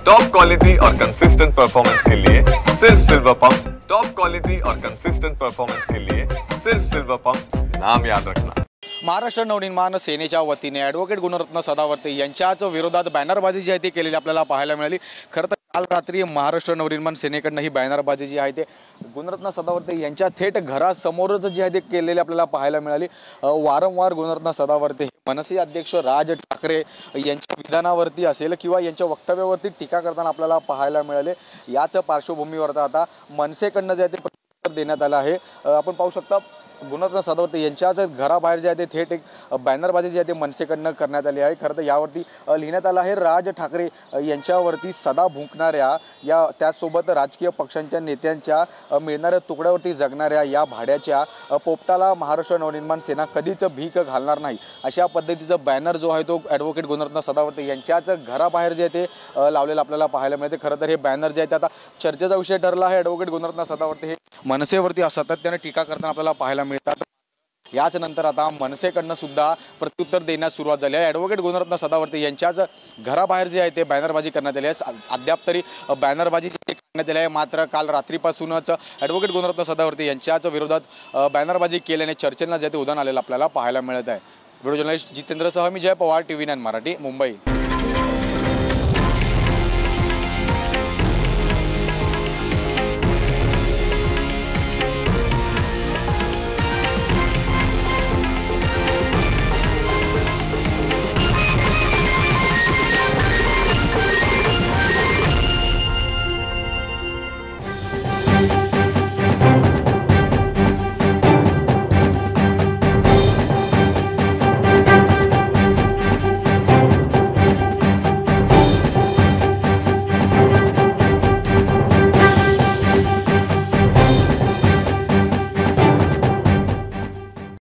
Top quality और consistent performance के लिए सिर्फ सिल्वर पंप। टॉप क्वालिटी और कंसिस्टेंट परफॉर्मेंस के लिए सिर्फ सिल्वर पंप, नाम याद रखना। महाराष्ट्र नवनिर्माण सेनेच्या वतीने ॲडव्होकेट गुणरत्न सदावर्ते यांच्याच विरोधात बॅनरबाजी जी आहे ती केलेली आपल्याला पाहायला मिळाली। खरं तर काल रात्री महाराष्ट्र नवनिर्माण सेनेकडून ही बॅनरबाजी जी आहे ते गुणरत्न सदावर्ते यांच्या थेट घरासमोरच जी आहे ते केलेली आपल्याला पाहायला मिळाली। वारंवार गुणरत्न सदावर्ते मनसे अध्यक्ष राज ठाकरे यांच्या विधानावरती असेल किंवा यांच्या वक्तव्यावरती टीका करताना आपल्याला पाहायला मिळाले। याच पार्श्वभूमीवर आता मनसेकडून जे आहे ते प्रत्युत्तर देण्यात आलं आहे। आपण पाहू शकता गुणरत्न सदावर्ते यांच्याच घराबाहेर जे आहे ते थेट एक बॅनरबाजी जी आहे ते मनसेकडनं करण्यात आली आहे। खरं तर यावरती लिहिण्यात आलं आहे राज ठाकरे यांच्यावरती सदा भुंकणाऱ्या या त्याचसोबत राजकीय पक्षांच्या नेत्यांच्या मिळणाऱ्या तुकड्यावरती जगणाऱ्या या भाड्याच्या पोपटाला महाराष्ट्र नवनिर्माण सेना कधीच भीक घालणार नाही, अशा पद्धतीचा बॅनर जो आहे तो ॲडव्होकेट गुणरत्न सदावर्ते यांच्याच घराबाहेर जे आहे ते लावलेलं आपल्याला पाहायला मिळते। खरं तर हे बॅनर जे आहे ते आता चर्चेचा विषय ठरला आहे। ॲडव्होकेट गुणरत्न सदावर्ते हे मनसेवरती सातत्याने टीका करताना आपल्याला पाहायला मिळतात। याच नंतर आता मनसेकडनं सुद्धा प्रत्युत्तर देण्यास सुरुवात झाली आहे। ॲडव्होकेट गुणरत्न सदावर्ते यांच्याच घराबाहेर जे आहे ते बॅनरबाजी करण्यात आली आहे। अद्याप तरी बॅनरबाजी करण्यात आली आहे, मात्र काल रात्रीपासूनच ॲडव्होकेट गुणरत्न सदावर्ते यांच्याच विरोधात बॅनरबाजी केल्याने चर्चेला जे ते उदाहरण आलेलं आपल्याला पाहायला मिळत आहे। व्हिडिओ जर्नलिस्ट जितेंद्रसह मी जय पवार, TV9 मराठी, मुंबई।